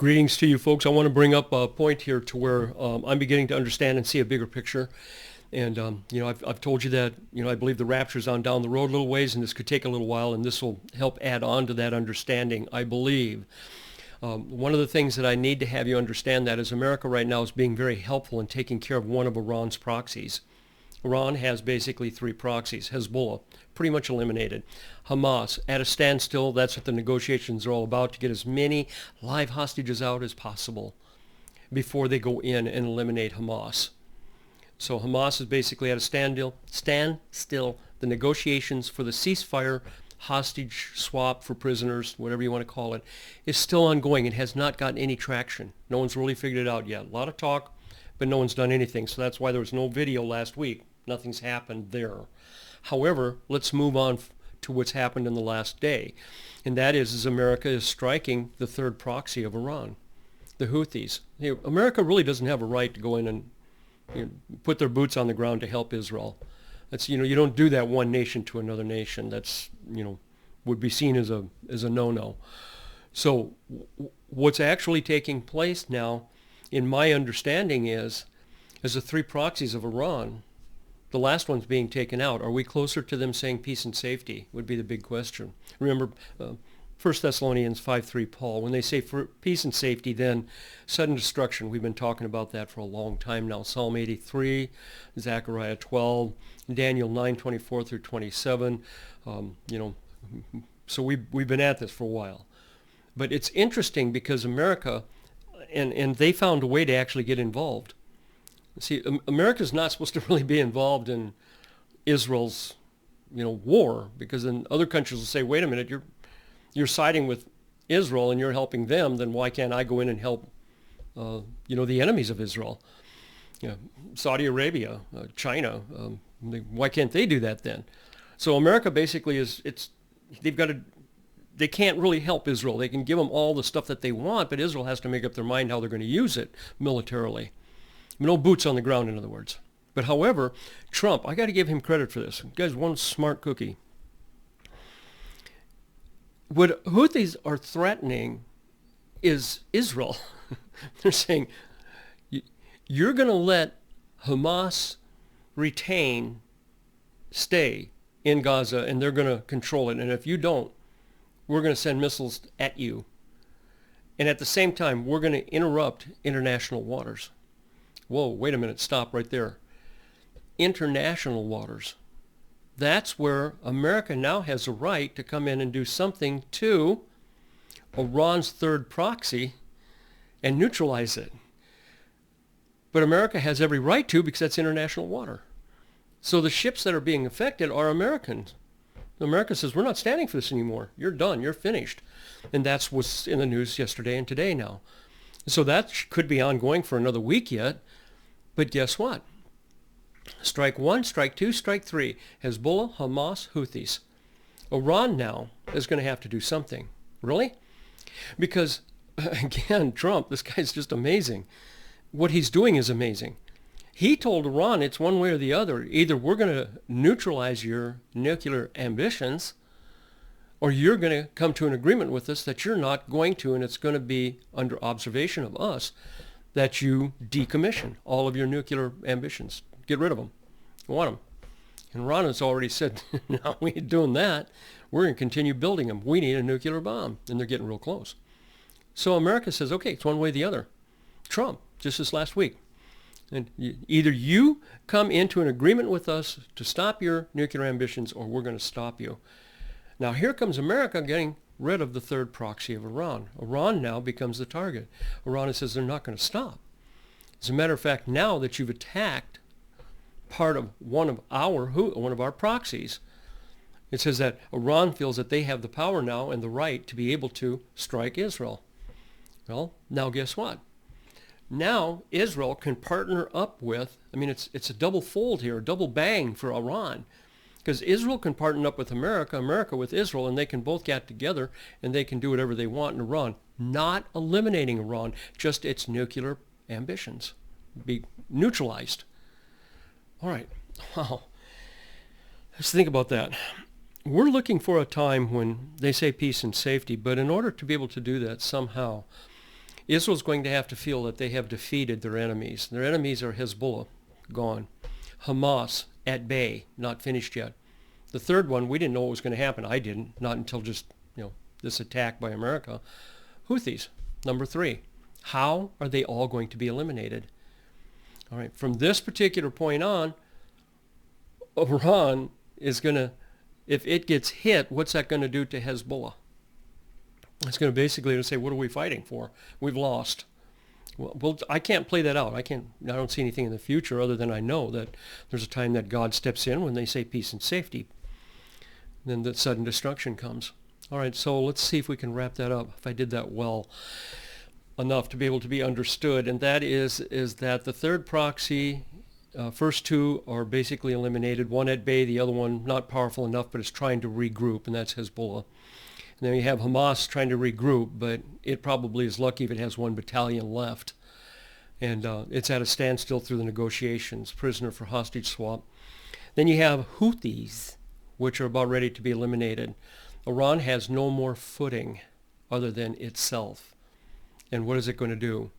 Greetings to you folks. I want to bring up a point here to where I'm beginning to understand and see a bigger picture. And, I've told you that, I believe the rapture's on down the road a little ways, and this could take a little while, and this will help add on to that understanding, I believe. One of the things that I need to have you understand that is America right now is being very helpful in taking care of one of Iran's proxies. Iran has basically three proxies. Hezbollah, pretty much eliminated. Hamas, at a standstill. That's what the negotiations are all about, to get as many live hostages out as possible before they go in and eliminate Hamas. So Hamas is basically at a standstill. The negotiations for the ceasefire, hostage swap for prisoners, whatever you want to call it, is still ongoing. It has not gotten any traction. No one's really figured it out yet. A lot of talk, but no one's done anything. So that's why there was no video last week. Nothing's happened there. However, let's move on to what's happened in the last day. And that is America is striking the third proxy of Iran, the Houthis. America really doesn't have a right to go in and put their boots on the ground to help Israel. That's, you don't do that one nation to another nation. That's, would be seen as a no-no. So what's actually taking place now, in my understanding, is the three proxies of Iran. The last one's being taken out. Are we closer to them saying peace and safety would be the big question. Remember 1 Thessalonians 5:3, Paul, when they say for peace and safety, then sudden destruction. We've been talking about that for a long time now. Psalm 83, Zechariah 12, Daniel 9:24 through 27. So we've been at this for a while. But it's interesting because America, and they found a way to actually get involved. See, America's not supposed to really be involved in Israel's, war, because then other countries will say, wait a minute, you're siding with Israel and you're helping them, then why can't I go in and help, the enemies of Israel? Saudi Arabia, China, why can't they do that then? So America basically they can't really help Israel. They can give them all the stuff that they want, but Israel has to make up their mind how they're going to use it militarily. No boots on the ground, in other words. But however, Trump, I got to give him credit for this. The guy's one smart cookie. What Houthis are threatening is Israel. They're saying, you're going to let Hamas stay in Gaza, and they're going to control it. And if you don't, we're going to send missiles at you. And at the same time, we're going to interrupt international waters. Whoa, wait a minute, stop right there. International waters. That's where America now has a right to come in and do something to Iran's third proxy and neutralize it. But America has every right to, because that's international water. So the ships that are being affected are Americans. America says, we're not standing for this anymore. You're done. You're finished. And that's what's in the news yesterday and today now. So that could be ongoing for another week yet. But guess what? Strike one, strike two, strike three. Hezbollah, Hamas, Houthis. Iran now is going to have to do something. Really? Because, again, Trump, this guy's just amazing. What he's doing is amazing. He told Iran it's one way or the other. Either we're going to neutralize your nuclear ambitions, or you're going to come to an agreement with us that you're not going to, and it's going to be under observation of us, that you decommission all of your nuclear ambitions. Get rid of them. You want them. And Iran has already said, no, we ain't doing that. We're going to continue building them. We need a nuclear bomb. And they're getting real close. So America says, okay, it's one way or the other. Trump, just this last week. And either you come into an agreement with us to stop your nuclear ambitions, or we're going to stop you. Now here comes America getting rid of the third proxy of Iran. Iran now becomes the target. Iran says they're not going to stop. As a matter of fact, now that you've attacked part of one of our proxies, it says that Iran feels that they have the power now and the right to be able to strike Israel. Well, now guess what? Now Israel can partner up with, it's a double fold here, a double bang for Iran. Because Israel can partner up with America, America with Israel, and they can both get together and they can do whatever they want in Iran. Not eliminating Iran, just its nuclear ambitions. Be neutralized. All right. Wow. Let's think about that. We're looking for a time when they say peace and safety, but in order to be able to do that somehow, Israel's going to have to feel that they have defeated their enemies. Their enemies are Hezbollah, gone. Hamas, at bay, not finished yet. The third one, we didn't know what was going to happen. I didn't, not until just, this attack by America. Houthis, number 3. How are they all going to be eliminated? All right, from this particular point on, Iran is going to, if it gets hit, what's that going to do to Hezbollah? It's going to basically say, what are we fighting for? We've lost. Well, I can't play that out. I don't see anything in the future other than I know that there's a time that God steps in when they say peace and safety. Then the sudden destruction comes. All right, so let's see if we can wrap that up, if I did that well enough to be able to be understood. And that is that the third proxy, first two are basically eliminated. One at bay, the other one not powerful enough, but it's trying to regroup, and that's Hezbollah. And then you have Hamas trying to regroup, but it probably is lucky if it has 1 battalion left. And it's at a standstill through the negotiations, prisoner for hostage swap. Then you have Houthis, which are about ready to be eliminated. Iran has no more footing other than itself. And what is it going to do?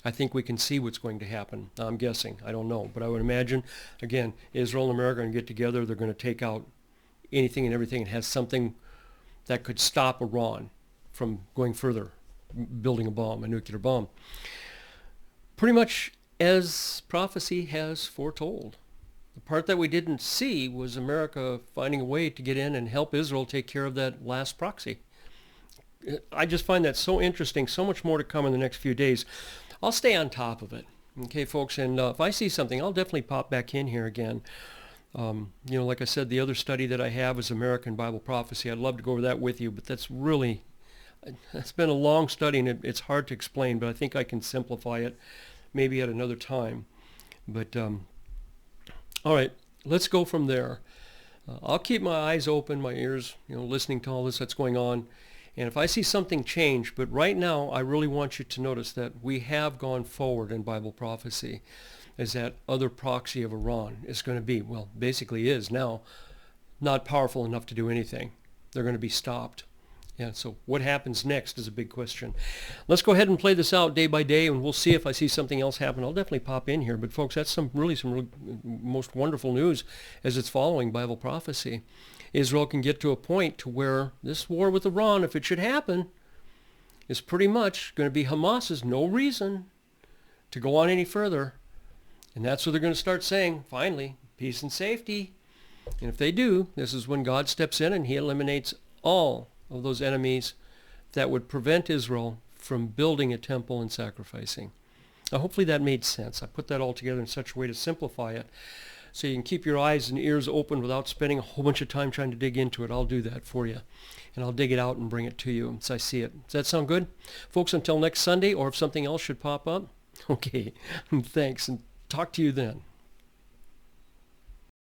I think we can see what's going to happen. I'm guessing. I don't know. But I would imagine, again, Israel and America are going to get together. They're going to take out anything and everything. It has something that could stop Iran from going further, building a bomb, a nuclear bomb. Pretty much as prophecy has foretold. The part that we didn't see was America finding a way to get in and help Israel take care of that last proxy. I just find that so interesting, so much more to come in the next few days. I'll stay on top of it. Okay, folks, and if I see something, I'll definitely pop back in here again. Like I said, the other study that I have is American Bible Prophecy. I'd love to go over that with you, but that's been a long study, and it's hard to explain, but I think I can simplify it maybe at another time. But, all right, let's go from there. I'll keep my eyes open, my ears, listening to all this that's going on. And if I see something change, but right now I really want you to notice that we have gone forward in Bible prophecy, is that other proxy of Iran is going to be, well, basically is now, not powerful enough to do anything. They're going to be stopped. Yeah, so what happens next is a big question. Let's go ahead and play this out day by day, and we'll see if I see something else happen. I'll definitely pop in here. But folks, that's some really most wonderful news as it's following Bible prophecy. Israel can get to a point to where this war with Iran, if it should happen, is pretty much going to be Hamas's no reason to go on any further. And that's what they're going to start saying, finally, peace and safety. And if they do, this is when God steps in and he eliminates all of those enemies that would prevent Israel from building a temple and sacrificing. Now, hopefully that made sense. I put that all together in such a way to simplify it so you can keep your eyes and ears open without spending a whole bunch of time trying to dig into it. I'll do that for you. And I'll dig it out and bring it to you as I see it. Does that sound good? Folks, until next Sunday, or if something else should pop up, okay, thanks, and talk to you then.